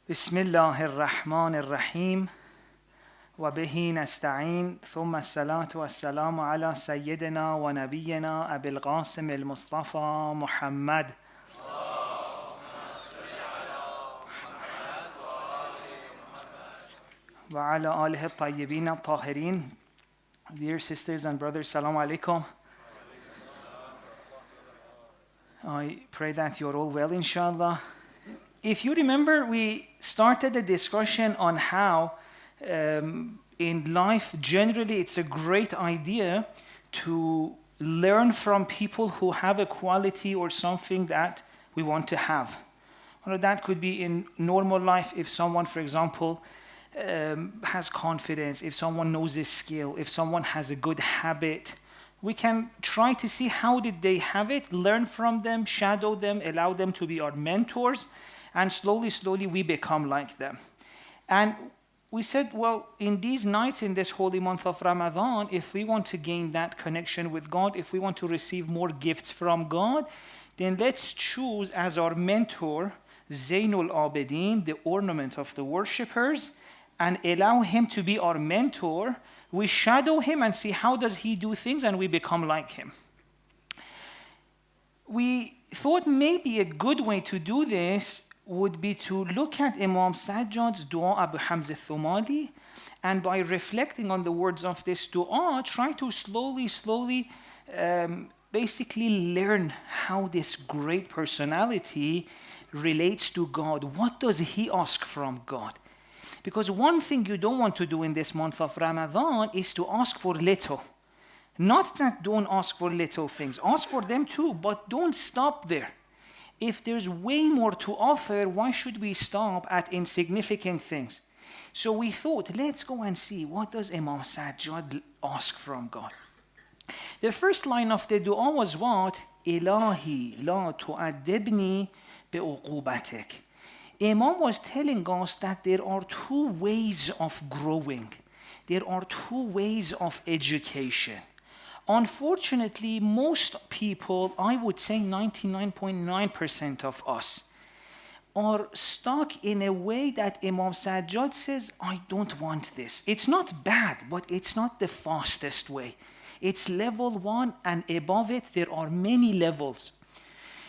بسم الله الرحمن الرحيم وبه نستعين ثم الصلاة والسلام على سيدنا ونبينا أبي القاسم المصطفى محمد وعلى آله الطيبين الطاهرين. Dear sisters and brothers, Salaam alaikum. I pray that you're all well, inshallah. If you remember, we started a discussion on how in life generally it's a great idea to learn from people who have a quality or something that we want to have. Well, that could be in normal life if someone, for example, has confidence, if someone knows a skill, if someone has a good habit. We can try to see how did they have it, learn from them, shadow them, allow them to be our mentors, and slowly we become like them. And we said, well, in these nights, in this holy month of Ramadan, if we want to gain that connection with God, if we want to receive more gifts from God, then let's choose as our mentor Zainul Abidin, the ornament of the worshippers, and allow him to be our mentor. We shadow him and see how does he do things, and we become like him. We thought maybe a good way to do this would be to look at Imam Sajjad's dua Abu Hamza Thumali, and by reflecting on the words of this dua, try to slowly basically learn how this great personality relates to God. What does he ask from God? Because one thing you don't want to do in this month of Ramadan is to ask for little. Not that don't ask for little things. Ask for them too, but don't stop there. If there's way more to offer, why should we stop at insignificant things? So we thought, let's go and see what does Imam Sajjad ask from God. The first line of the dua was what? Ilahi la tu'addibni bi'uqubatik. Imam was telling us that there are two ways of growing. There are two ways of education. Unfortunately, most people, I would say 99.9% of us, are stuck in a way that Imam Sajjad says, I don't want this. It's not bad, but it's not the fastest way. It's level one, and above it, there are many levels.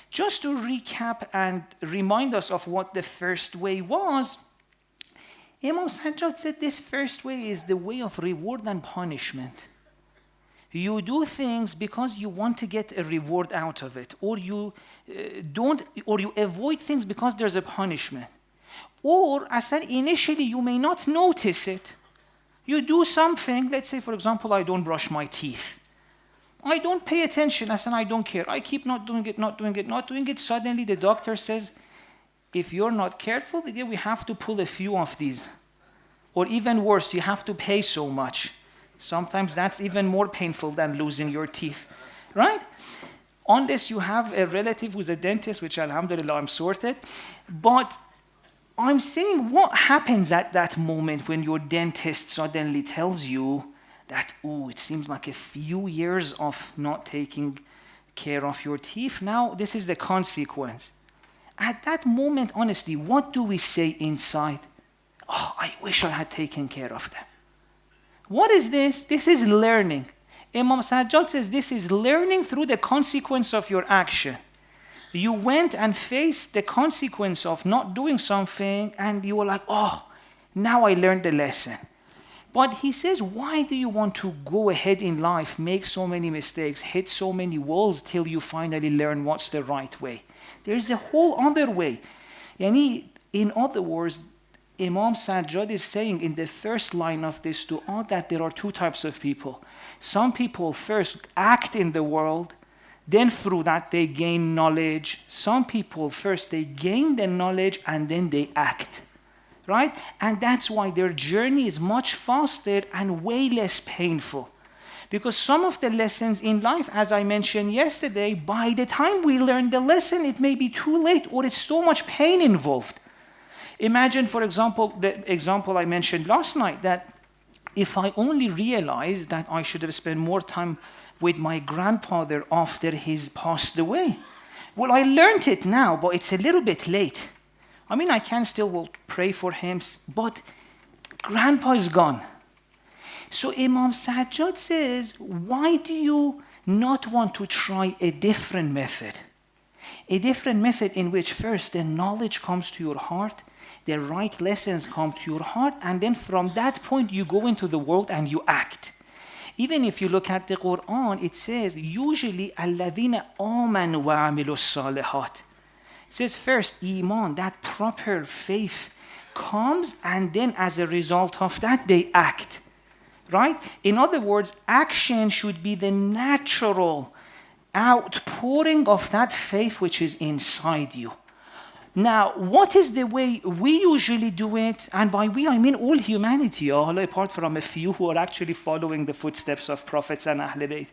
Just to recap and remind us of what the first way was, Imam Sajjad said this first way is the way of reward and punishment. You do things because you want to get a reward out of it, or you you avoid things because there's a punishment. Or, as I said, initially you may not notice it. You do something, let's say, for example, I don't brush my teeth. I don't pay attention, I said, I don't care. I keep not doing it. Suddenly the doctor says, if you're not careful, we have to pull a few of these. Or even worse, you have to pay so much. Sometimes that's even more painful than losing your teeth, right? Unless you have a relative who's a dentist, which alhamdulillah I'm sorted. But I'm saying, what happens at that moment when your dentist suddenly tells you that, it seems like a few years of not taking care of your teeth. Now, this is the consequence. At that moment, honestly, what do we say inside? I wish I had taken care of them. What is this? This is learning. Imam Sajjad says this is learning through the consequence of your action. You went and faced the consequence of not doing something, and you were like, now I learned the lesson. But he says, why do you want to go ahead in life, make so many mistakes, hit so many walls till you finally learn what's the right way? There's a whole other way. In other words, Imam Sajjad is saying in the first line of this dua that there are two types of people. Some people first act in the world, then through that they gain knowledge. Some people first they gain the knowledge and then they act. Right? And that's why their journey is much faster and way less painful. Because some of the lessons in life, as I mentioned yesterday, by the time we learn the lesson, it may be too late, or it's so much pain involved. Imagine, for example, the example I mentioned last night, that if I only realized that I should have spent more time with my grandfather after he's passed away. Well, I learned it now, but it's a little bit late. I mean, I can still will pray for him, but grandpa is gone. So Imam Sajjad says, why do you not want to try a different method? A different method in which first the knowledge comes to your heart, the right lessons come to your heart, and then from that point you go into the world and you act. Even if you look at the Quran, it says, usually, الَّذِينَ آمَنُوا وَعَمِلُوا الصَّالِحَاتِ. It says first, Iman, that proper faith comes, and then as a result of that, they act. Right? In other words, action should be the natural outpouring of that faith which is inside you. Now, what is the way we usually do it? And by we, I mean all humanity, apart from a few who are actually following the footsteps of prophets and Ahl Bayt.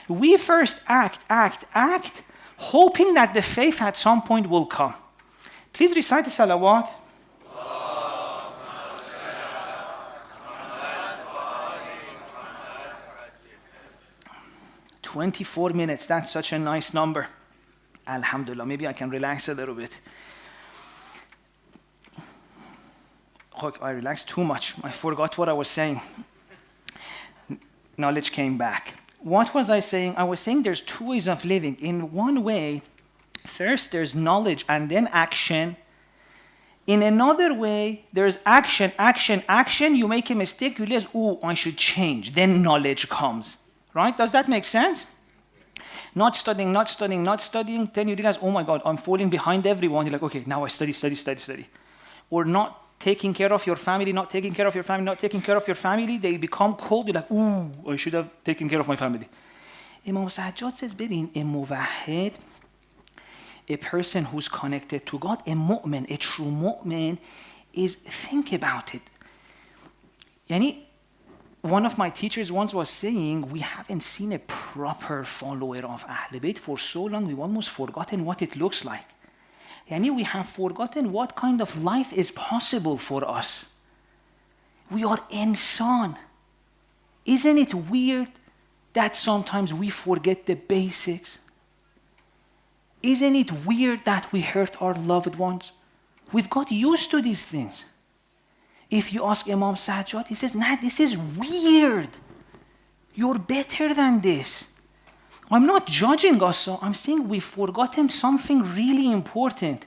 We first act, hoping that the faith at some point will come. Please recite the salawat. 24 minutes, that's such a nice number. Alhamdulillah, maybe I can relax a little bit. I relaxed too much. I forgot what I was saying. Knowledge came back. What was I saying? I was saying there's two ways of living. In one way, first there's knowledge and then action. In another way, there's action. You make a mistake, you realize, I should change. Then knowledge comes. Right? Does that make sense? Not studying. Then you realize, oh my God, I'm falling behind everyone. You're like, okay, now I study. Or not taking care of your family, they become cold. You're like, I should have taken care of my family. Imam Sajjad says, ببین, a muvahid, a person who's connected to God, a mu'min, a true mu'min, is think about it. Yani, one of my teachers once was saying, we haven't seen a proper follower of Ahl Bayt for so long, we've almost forgotten what it looks like. Yani, we have forgotten what kind of life is possible for us. We are insan. Isn't it weird that sometimes we forget the basics? Isn't it weird that we hurt our loved ones? We've got used to these things. If you ask Imam Sajjad, he says, nah, this is weird. You're better than this. I'm not judging us, I'm saying we've forgotten something really important.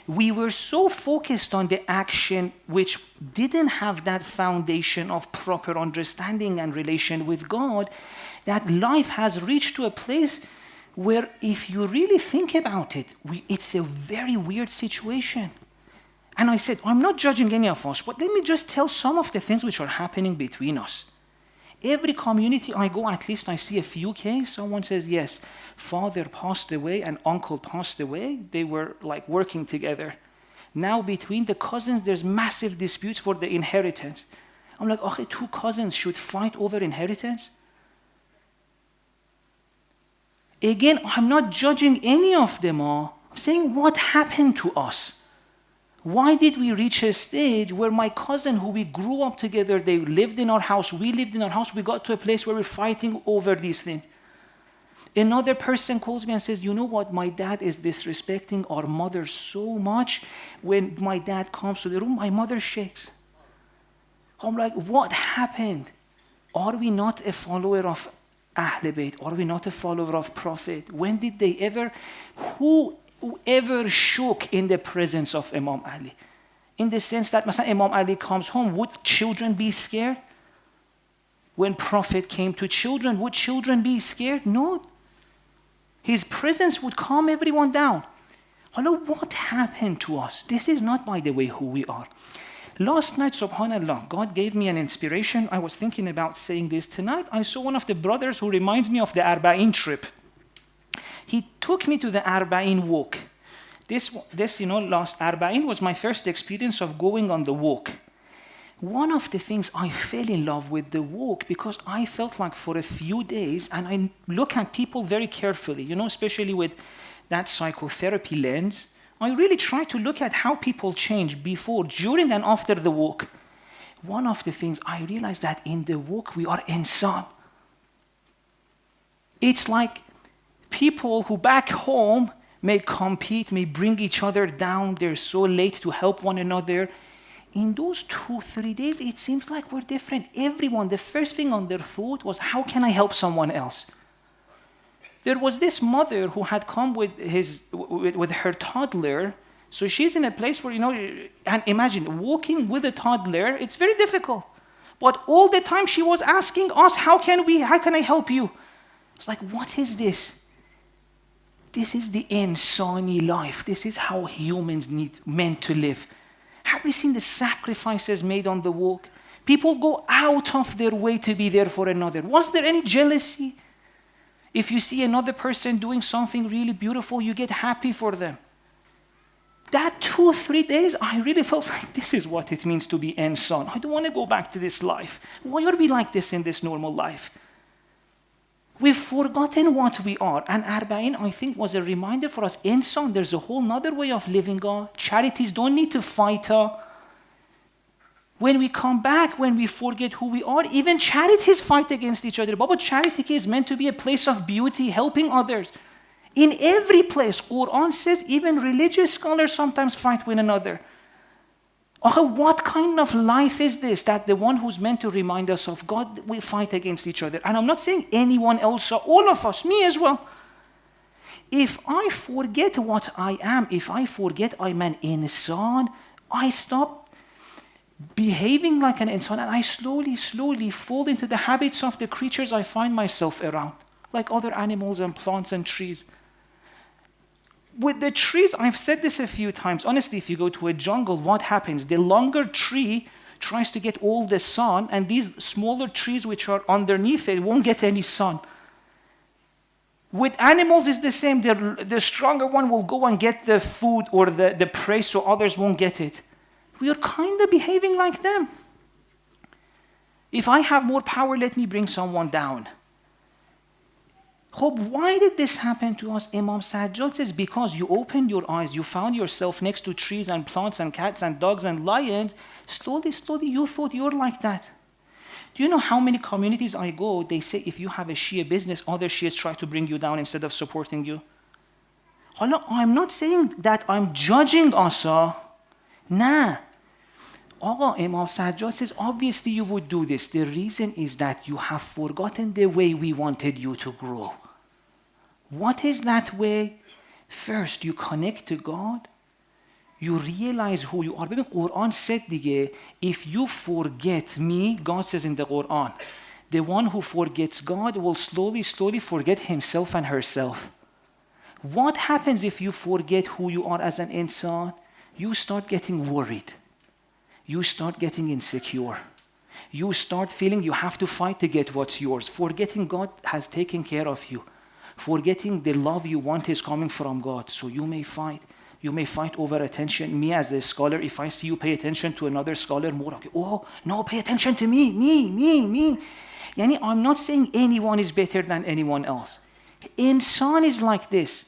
We were so focused on the action which didn't have that foundation of proper understanding and relation with God, that life has reached to a place where if you really think about it, it's a very weird situation. And I said, I'm not judging any of us, but let me just tell some of the things which are happening between us. Every community I go, at least I see a few cases. Someone says, yes, father passed away and uncle passed away. They were like working together. Now between the cousins, there's massive disputes for the inheritance. I'm like, okay, two cousins should fight over inheritance? Again, I'm not judging any of them all. I'm saying what happened to us? Why did we reach a stage where my cousin, who we grew up together, they lived in our house, we lived in our house, we got to a place where we're fighting over these things. Another person calls me and says, you know what, my dad is disrespecting our mother so much. When my dad comes to the room, my mother shakes. I'm like, what happened? Are we not a follower of Ahl Bayt? Are we not a follower of Prophet? When did they ever, whoever shook in the presence of Imam Ali? In the sense that Imam Ali comes home, would children be scared? When Prophet came to children, would children be scared? No. His presence would calm everyone down. Hello, what happened to us? This is not, by the way, who we are. Last night, subhanAllah, God gave me an inspiration. I was thinking about saying this tonight. I saw one of the brothers who reminds me of the Arba'in trip. He took me to the Arba'in walk. This, last Arba'in was my first experience of going on the walk. One of the things I fell in love with the walk because I felt like for a few days, and I look at people very carefully, especially with that psychotherapy lens, I really try to look at how people change before, during, and after the walk. One of the things I realized that in the walk we are insan. It's like people who back home may compete, may bring each other down. They're so late to help one another. In those 2-3 days, it seems like we're different. Everyone, the first thing on their thought was, how can I help someone else? There was this mother who had come with her toddler. So she's in a place where, and imagine walking with a toddler, it's very difficult. But all the time she was asking us, how can I help you? It's like, what is this? This is the insani life. This is how humans meant to live. Have you seen the sacrifices made on the walk? People go out of their way to be there for another. Was there any jealousy? If you see another person doing something really beautiful, you get happy for them. That 2-3 days, I really felt like this is what it means to be insan. I don't want to go back to this life. Why are we like this in this normal life? We've forgotten what we are. And Arba'in, I think, was a reminder for us. Insan, there's a whole nother way of living. Charities don't need to fight. When we come back, when we forget who we are, even charities fight against each other. But charity is meant to be a place of beauty, helping others. In every place, Quran says, even religious scholars sometimes fight one another. What kind of life is this, that the one who's meant to remind us of God, we fight against each other? And I'm not saying anyone else, all of us, me as well. If I forget what I am, if I forget I'm an insan, I stop behaving like an insan, and I slowly fall into the habits of the creatures I find myself around, like other animals and plants and trees. With the trees, I've said this a few times. Honestly, if you go to a jungle, what happens? The longer tree tries to get all the sun, and these smaller trees which are underneath it won't get any sun. With animals, it's the same. The stronger one will go and get the food or the prey so others won't get it. We are kind of behaving like them. If I have more power, let me bring someone down. Why did this happen to us? Imam Sajjad says, because you opened your eyes, you found yourself next to trees and plants and cats and dogs and lions. Slowly, you thought you're like that. Do you know how many communities I go, they say if you have a Shia business, other Shias try to bring you down instead of supporting you? I'm not saying that I'm judging us. Nah. Imam Sajjad says, obviously you would do this. The reason is that you have forgotten the way we wanted you to grow. What is that way? First, you connect to God. You realize who you are. The Quran said, if you forget me, God says in the Quran, the one who forgets God will slowly forget himself and herself. What happens if you forget who you are as an insan? You start getting worried. You start getting insecure. You start feeling you have to fight to get what's yours. Forgetting God has taken care of you. Forgetting the love you want is coming from God. So you may fight. You may fight over attention. Me as a scholar, if I see you pay attention to another scholar more, okay, no, pay attention to me. Yani, I'm not saying anyone is better than anyone else. Insan is like this.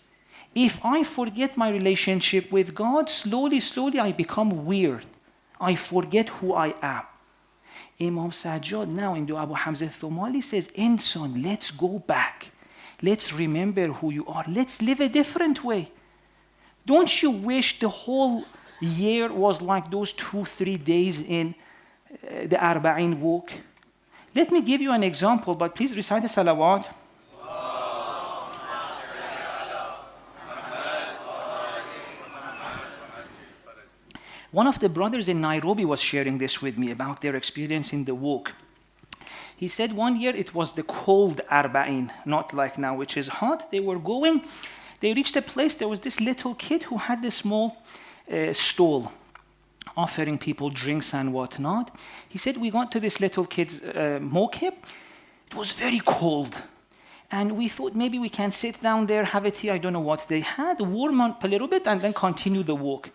If I forget my relationship with God, slowly I become weird. I forget who I am. Imam Sajjad now in Dua Abu Hamza Thumali says, Insan, let's go back. Let's remember who you are. Let's live a different way. Don't you wish the whole year was like those 2-3 days in the Arba'in walk? Let me give you an example, but please recite the salawat. One of the brothers in Nairobi was sharing this with me about their experience in the walk. He said one year it was the cold Arba'in, not like now, which is hot. They were going, they reached a place, there was this little kid who had this small stall offering people drinks and whatnot. He said we got to this little kid's mokib. It was very cold. And we thought maybe we can sit down there, have a tea, I don't know what they had, warm up a little bit and then continue the walk.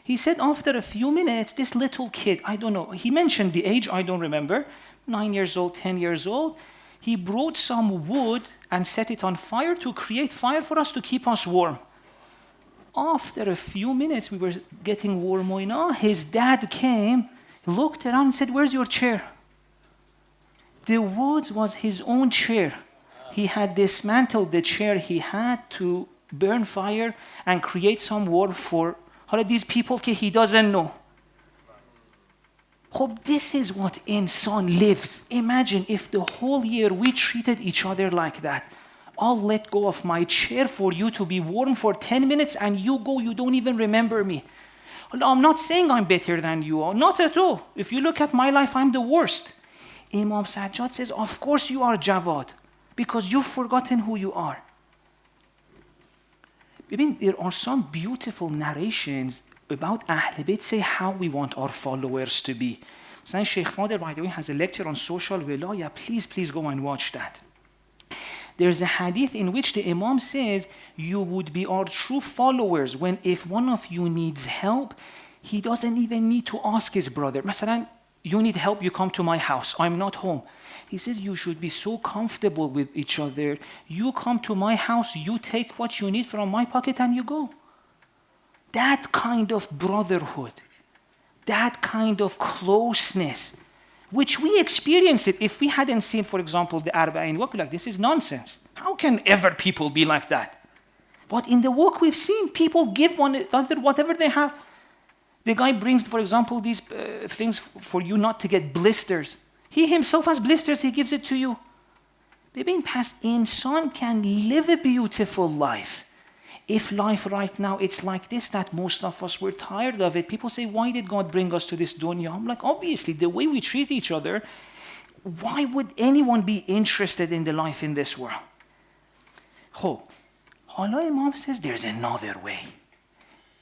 He said after a few minutes, this little kid, I don't know, he mentioned the age, I don't remember, 9 years old, 10 years old. He brought some wood and set it on fire to create fire for us to keep us warm. After a few minutes, we were getting warm enough. His dad came, looked around and said, where's your chair? The wood was his own chair. He had dismantled the chair he had to burn fire and create some war for these people that he doesn't know. Hope this is what insan lives. Imagine if the whole year we treated each other like that. I'll let go of my chair for you to be warm for 10 minutes and you go, you don't even remember me. I'm not saying I'm better than you are, not at all. If you look at my life, I'm the worst. Imam Sajjad says, of course you are Jawad, because you've forgotten who you are. I mean, there are some beautiful narrations about Ahl Bayt say how we want our followers to be. Saint Sheikh Fadel, by the way, has a lecture on social wilaya. Please go and watch that. There's a hadith in which the Imam says, you would be our true followers when if one of you needs help, he doesn't even need to ask his brother. Masalan, you need help, you come to my house, I'm not home. He says, you should be so comfortable with each other. You come to my house, you take what you need from my pocket and you go. That kind of brotherhood, that kind of closeness, which we experience it. If we hadn't seen, for example, the Arba'in, we'd be like, this is nonsense. How can ever people be like that? But in the walk we've seen, people give one another whatever they have. The guy brings, for example, these things for you not to get blisters. He himself has blisters, he gives it to you. Bibin past insan can live a beautiful life. If life right now, it's like this, that most of us were tired of it. People say, why did God bring us to this dunya? I'm like, obviously, the way we treat each other, why would anyone be interested in the life in this world? Allah Imam says there's another way.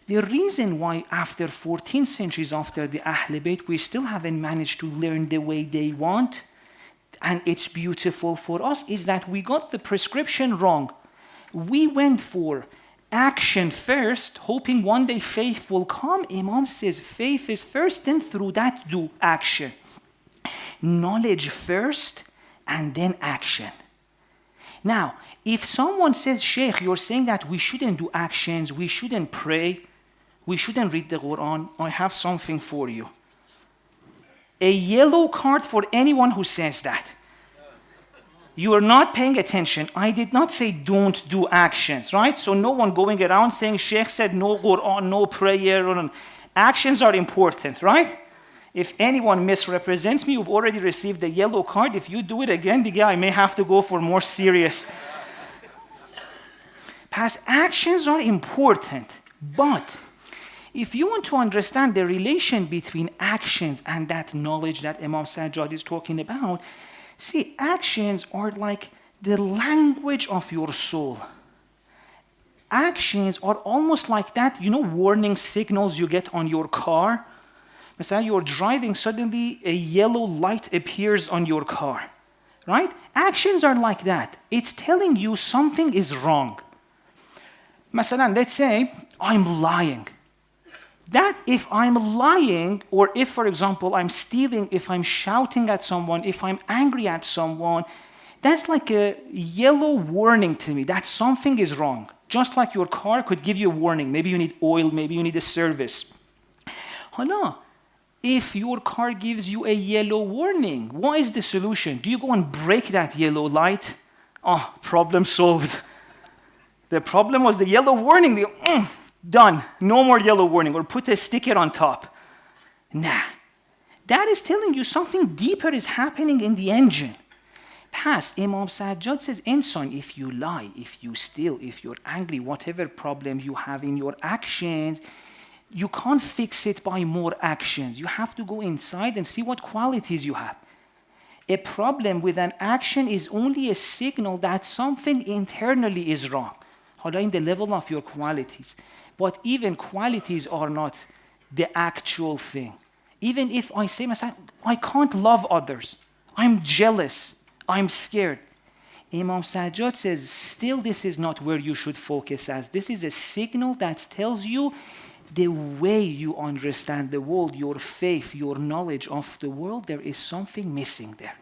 The reason why after 14 centuries after the Ahl Bayt, we still haven't managed to learn the way they want, and it's beautiful for us, is that we got the prescription wrong. We went for action first, hoping one day faith will come. Imam says faith is first, then through that do action. Knowledge first, and then action. Now, if someone says, Sheikh, you're saying that we shouldn't do actions, we shouldn't pray, we shouldn't read the Quran, I have something for you. A yellow card for anyone who says that. You are not paying attention. I did not say don't do actions, right? So no one going around saying, Sheikh said no Quran, no prayer. Actions are important, right? If anyone misrepresents me, you've already received the yellow card. If you do it again, the guy may have to go for more serious. Past actions are important, but if you want to understand the relation between actions and that knowledge that Imam Sajjad is talking about, see, actions are like the language of your soul. Actions are almost like that, warning signals you get on your car. Mesela you're driving, suddenly a yellow light appears on your car, right? Actions are like that. It's telling you something is wrong. Mesela, let's say I'm lying. That if I'm lying, or if, for example, I'm stealing, if I'm shouting at someone, if I'm angry at someone, that's like a yellow warning to me that something is wrong. Just like your car could give you a warning. Maybe you need oil, maybe you need a service. Hala, if your car gives you a yellow warning, what is the solution? Do you go and break that yellow light? Oh, problem solved. The problem was the yellow warning. Done. No more yellow warning. Or put a sticker on top. Nah. That is telling you something deeper is happening in the engine. Past, Imam Sajjad says, Insan, if you lie, if you steal, if you're angry, whatever problem you have in your actions, you can't fix it by more actions. You have to go inside and see what qualities you have. A problem with an action is only a signal that something internally is wrong. In the level of your qualities. But even qualities are not the actual thing. Even if I say myself, I can't love others. I'm jealous. I'm scared. Imam Sajjad says, still this is not where you should focus as. This is a signal that tells you the way you understand the world, your faith, your knowledge of the world, there is something missing there.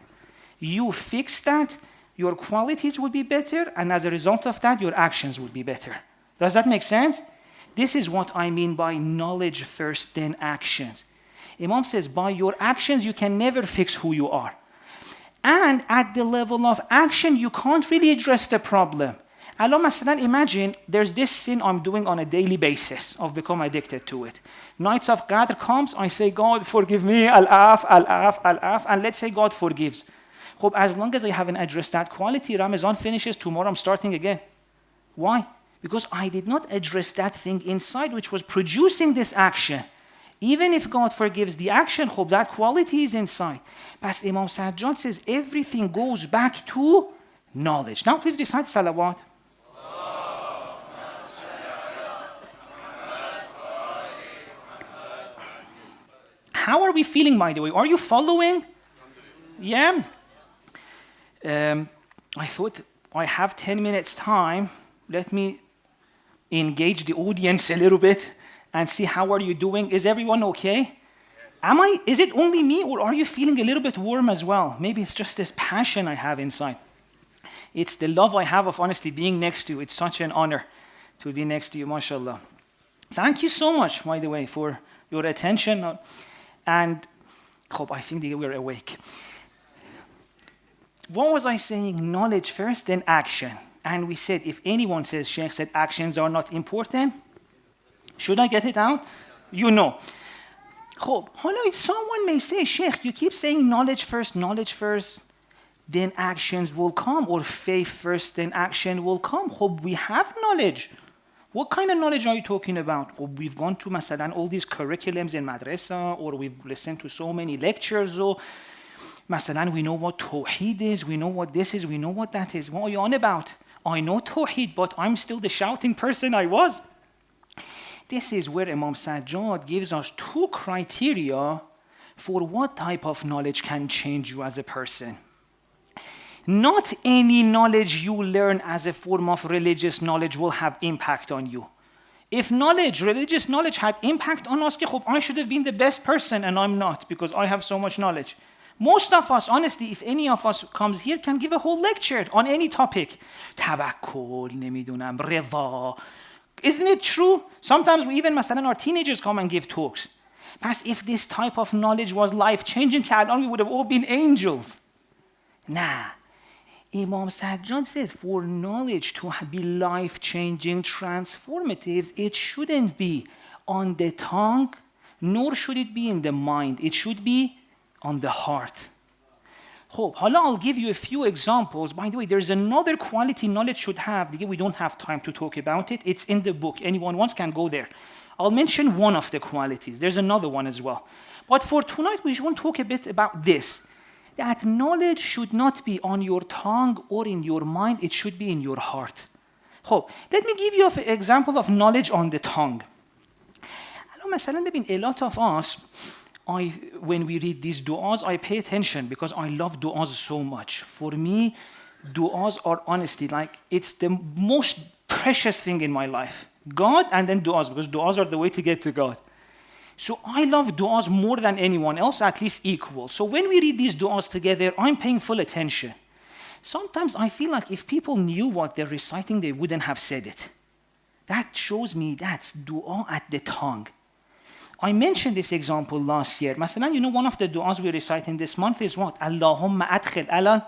You fix that, your qualities would be better, and as a result of that, your actions would be better. Does that make sense? This is what I mean by knowledge first, then actions. Imam says, by your actions, you can never fix who you are. And at the level of action, you can't really address the problem. الان مثلا imagine there's this sin I'm doing on a daily basis. I've become addicted to it. Nights of Qadr comes, I say, God, forgive me, Al-Af, and let's say God forgives. Hope as long as I haven't addressed that quality, Ramadan finishes, tomorrow I'm starting again. Why? Because I did not address that thing inside which was producing this action. Even if God forgives the action, hope that quality is inside. But Imam Sajjad says everything goes back to knowledge. Now please recite salawat. How are we feeling, by the way? Are you following? Yeah? I thought I have 10 minutes time. Let me engage the audience a little bit and see how are you doing. Is everyone okay? Is it only me, or are you feeling a little bit warm as well? Maybe it's just this passion I have inside. It's the love I have of honestly being next to you. It's such an honor to be next to you, mashallah. Thank you so much, by the way, for your attention. And hope I think that we're awake. What was I saying? Knowledge first, then action. And we said, if anyone says, Sheikh said actions are not important, should I get it out? You know. Hope. Someone may say, Sheikh, you keep saying knowledge first, then actions will come, or faith first, then action will come. Hope we have knowledge. What kind of knowledge are you talking about? We've gone to masalan all these curriculums in madrasa, or we've listened to so many lectures, or masalan we know what Tawheed is, we know what this is, we know what that is. What are you on about? I know Tawheed, but I'm still the shouting person I was. This is where Imam Sajjad gives us two criteria for what type of knowledge can change you as a person. Not any knowledge you learn as a form of religious knowledge will have impact on you. If religious knowledge had impact on us, I should have been the best person and I'm not because I have so much knowledge. Most of us, honestly, if any of us comes here, can give a whole lecture on any topic. Tawakkul, nemidunam, rida. Isn't it true? Sometimes we even, masalan, our teenagers come and give talks. But if this type of knowledge was life-changing, we would have all been angels. Nah. Imam Sajjad says, for knowledge to be life-changing, transformative, it shouldn't be on the tongue, nor should it be in the mind. It should be on the heart. I'll give you a few examples. By the way, there's another quality knowledge should have. We don't have time to talk about it. It's in the book. Anyone wants can go there. I'll mention one of the qualities. There's another one as well. But for tonight, we want to talk a bit about this. That knowledge should not be on your tongue or in your mind. It should be in your heart. Let me give you an example of knowledge on the tongue. A lot of us, when we read these du'as, I pay attention because I love du'as so much. For me, du'as are honestly it's the most precious thing in my life. God and then du'as, because du'as are the way to get to God. So I love du'as more than anyone else, at least equal. So when we read these du'as together, I'm paying full attention. Sometimes I feel like if people knew what they're reciting, they wouldn't have said it. That shows me that's du'a at the tongue. I mentioned this example last year. Masalan, one of the du'as we're reciting this month is what? Allahumma adkhil ala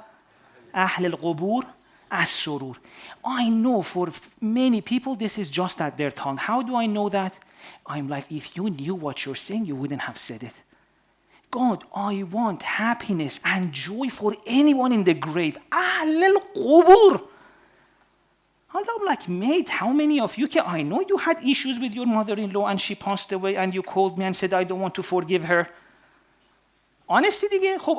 ahl al-qubur as-surur. I know for many people this is just at their tongue. How do I know that? I'm like, if you knew what you're saying, you wouldn't have said it. God, I want happiness and joy for anyone in the grave. Ahl al-qubur. I'm like, mate, how many of you can? I know you had issues with your mother-in-law and she passed away and you called me and said, I don't want to forgive her. Honestly,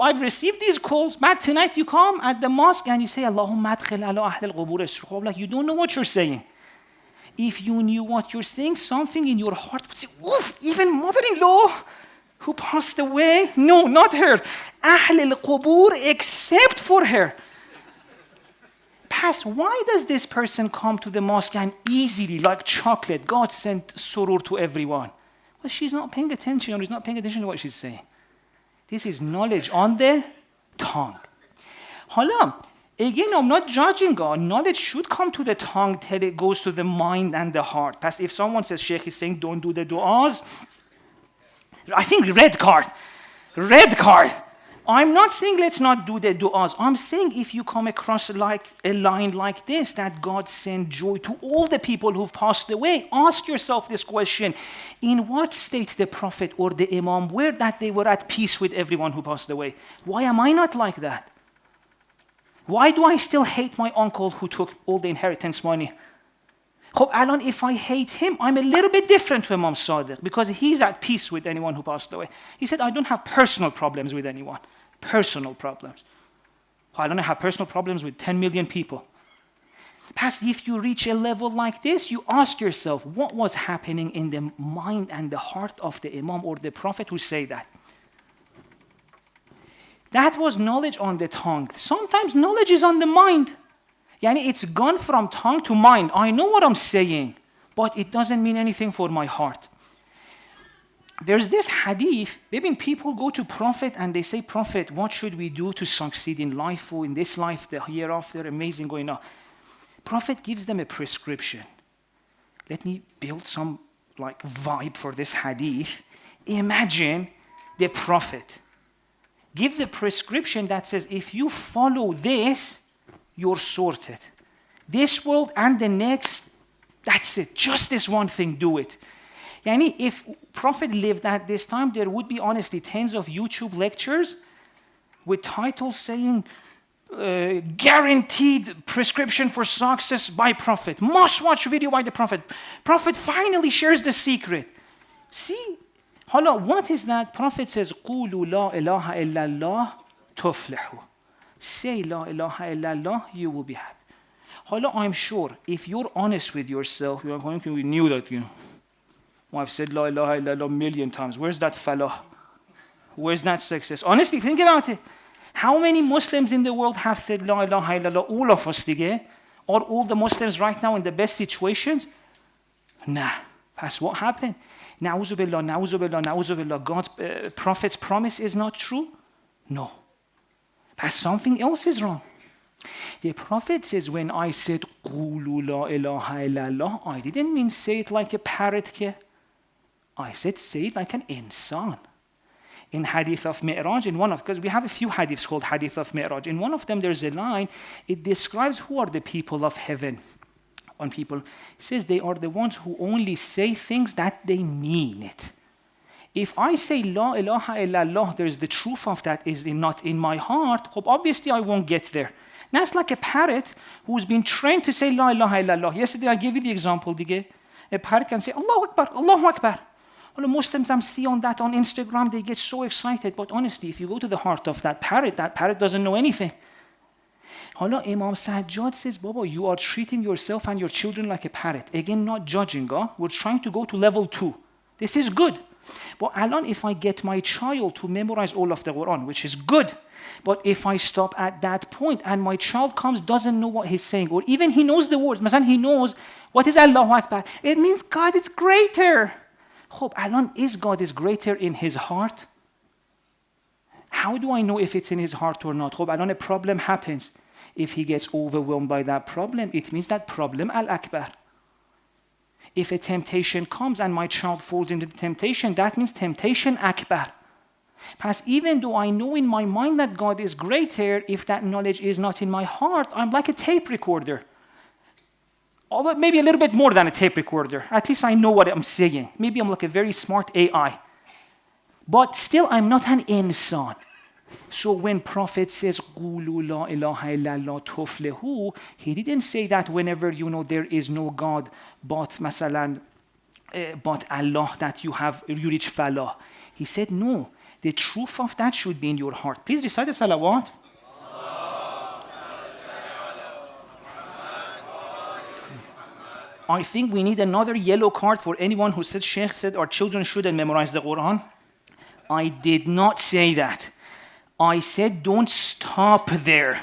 I've received these calls. But tonight you come at the mosque and you say, Allahumma adkhil ala ahl al-qubur. Like, you don't know what you're saying. If you knew what you're saying, something in your heart would say, oof, even mother-in-law who passed away? No, not her. Ahl al-qubur, except for her. Why does this person come to the mosque and easily, like chocolate, God sent surur to everyone? Well, she's not paying attention, or he's not paying attention to what she's saying. This is knowledge on the tongue. Again, I'm not judging God. Knowledge should come to the tongue till it goes to the mind and the heart. If someone says, Sheikh is saying, don't do the du'as, I think red card. I'm not saying let's not do the du'as. I'm saying if you come across like a line like this, that God sent joy to all the people who've passed away, ask yourself this question. In what state the Prophet or the Imam were that they were at peace with everyone who passed away? Why am I not like that? Why do I still hate my uncle who took all the inheritance money? Alan, if I hate him, I'm a little bit different to Imam Sadiq because he's at peace with anyone who passed away. He said, I don't have personal problems with anyone. Personal problems. I don't have personal problems with 10 million people. Past, if you reach a level like this, you ask yourself, what was happening in the mind and the heart of the Imam or the Prophet who say that? That was knowledge on the tongue. Sometimes knowledge is on the mind. Yani it's gone from tongue to mind. I know what I'm saying, but it doesn't mean anything for my heart. There's this hadith, maybe people go to Prophet and they say, Prophet, what should we do to succeed in life or in this life, the hereafter, amazing going on. Prophet gives them a prescription. Let me build some vibe for this hadith. Imagine the Prophet gives a prescription that says, if you follow this, you're sorted. This world and the next, that's it. Just this one thing, do it. Yani if Prophet lived at this time, there would be honestly tens of YouTube lectures with titles saying, guaranteed prescription for success by Prophet. Must watch video by the Prophet. Prophet finally shares the secret. See, hala, what is that? Prophet says, قُولُوا لَا إِلَهَ إِلَّا اللَّهِ تُفْلِحُوا. Say La ilaha illallah, you will be happy. Hala, I'm sure if you're honest with yourself, you're going to, we knew that, I've said La ilaha illallah a million times. Where's that falah? Where's that success? Honestly, think about it. How many Muslims in the world have said La ilaha illallah? All of us, dige? Are all the Muslims right now in the best situations? Nah. That's what happened. Na'uzu billah, na'uzu billah, na'uzu billah. God's Prophet's promise is not true? No. But something else is wrong. The Prophet says, when I said, قُولُوا لَا إِلَهَ إِلَّا اللَّهِ, I didn't mean say it like a parrot. I said, say it like an insan. In Hadith of Mi'raj, because we have a few hadiths called Hadith of Mi'raj. In one of them, there's a line, it describes who are the people of heaven. One people, it says they are the ones who only say things that they mean it. If I say La ilaha illallah, there's the truth of that is not in my heart, obviously I won't get there. That's like a parrot who's been trained to say La ilaha illallah. Yesterday I gave you the example, dige. A parrot can say Allahu Akbar, Allahu Akbar. All the Muslims I see on that on Instagram, they get so excited. But honestly, if you go to the heart of that parrot doesn't know anything. Allah, Imam Sajjad says, Baba, you are treating yourself and your children like a parrot. Again, not judging. We're trying to go to level 2. This is good. But Alan, if I get my child to memorize all of the Quran, which is good, but if I stop at that point and my child comes, doesn't know what he's saying, or even he knows the words, Masan, he knows what is Allahu Akbar, it means God is greater. Alan, is God is greater in his heart? How do I know if it's in his heart or not? Alan, a problem happens. If he gets overwhelmed by that problem, it means that problem al-akbar. If a temptation comes and my child falls into the temptation, that means temptation akbar. Because even though I know in my mind that God is greater, if that knowledge is not in my heart, I'm like a tape recorder. Although maybe a little bit more than a tape recorder. At least I know what I'm saying. Maybe I'm like a very smart AI. But still, I'm not an insan. So when Prophet says, قُولُوا لَا إِلَهَ إِلَّا اللَّهِ تُفْلِحُوا, he didn't say that whenever you know there is no God but masalan, but Allah, that you reach falah. He said, no, the truth of that should be in your heart. Please recite the salawat. I think we need another yellow card for anyone who says, Sheikh said our children shouldn't memorize the Quran. I did not say that. I said don't stop there.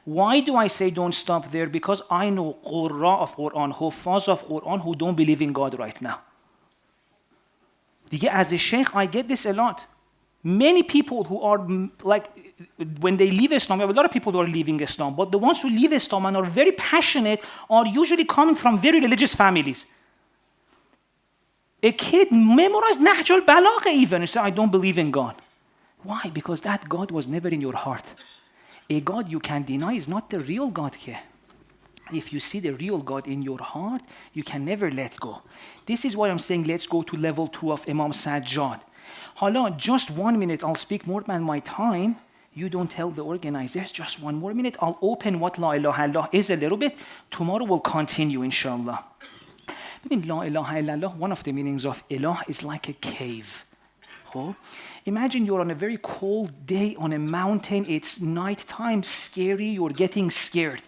Why do I say don't stop there? Because I know Qurra of Quran, Huffaz of Quran who don't believe in God right now. As a Sheikh, I get this a lot. Many people who are like, when they leave Islam, we have a lot of people who are leaving Islam, but the ones who leave Islam and are very passionate are usually coming from very religious families. A kid memorized Nahj al-Balagha even and said, I don't believe in God. Why? Because that God was never in your heart. A God you can deny is not the real God here. If you see the real God in your heart, you can never let go. This is why I'm saying let's go to level 2 of Imam Sajjad. Hala, just 1 minute, I'll speak more than my time. You don't tell the organizers, just 1 more minute. I'll open what La ilaha illallah is a little bit. Tomorrow we'll continue, inshallah. I mean, La ilaha illallah, one of the meanings of ilah is like a cave. Oh. Imagine you're on a very cold day on a mountain. It's nighttime, scary, you're getting scared.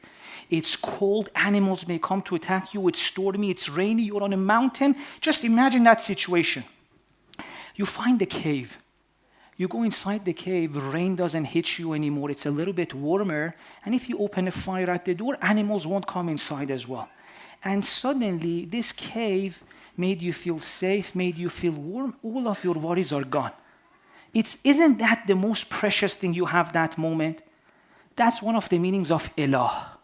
It's cold, animals may come to attack you, it's stormy, it's rainy, you're on a mountain. Just imagine that situation. You find a cave. You go inside the cave, rain doesn't hit you anymore, it's a little bit warmer, and if you open a fire at the door, animals won't come inside as well. And suddenly, this cave made you feel safe, made you feel warm, all of your worries are gone. Isn't that the most precious thing you have that moment? That's one of the meanings of ilah.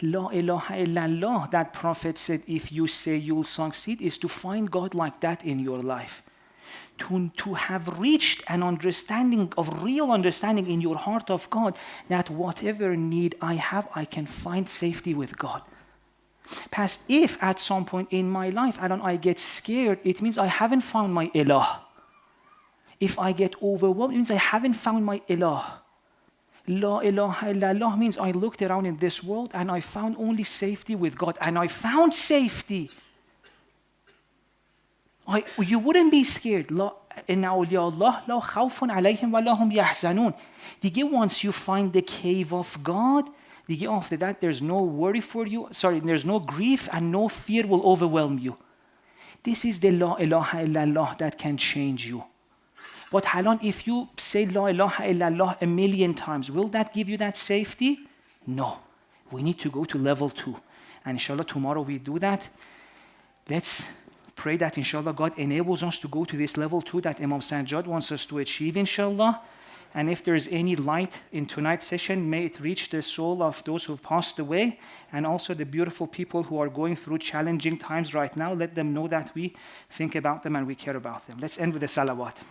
La ilaha illallah, that Prophet said, if you say you'll succeed, is to find God like that in your life. To have reached an understanding of real understanding in your heart of God, that whatever need I have, I can find safety with God. Because if at some point in my life, I get scared, it means I haven't found my ilah. If I get overwhelmed, it means I haven't found my ilah. La ilaha illallah means I looked around in this world and I found only safety with God. And I found safety. You wouldn't be scared. Inna awliya Allah la khawfun alayhim wa lahum yahzanun. Once you find the cave of God, after that there's no worry for you. There's no grief and no fear will overwhelm you. This is the La ilaha illallah that can change you. But Halan, if you say La ilaha illallah 1,000,000 times, will that give you that safety? No. We need to go to level 2. And inshallah, tomorrow we do that. Let's pray that inshallah God enables us to go to this level 2 that Imam Sajjad wants us to achieve, inshallah. And if there is any light in tonight's session, may it reach the soul of those who have passed away, and also the beautiful people who are going through challenging times right now. Let them know that we think about them and we care about them. Let's end with a salawat.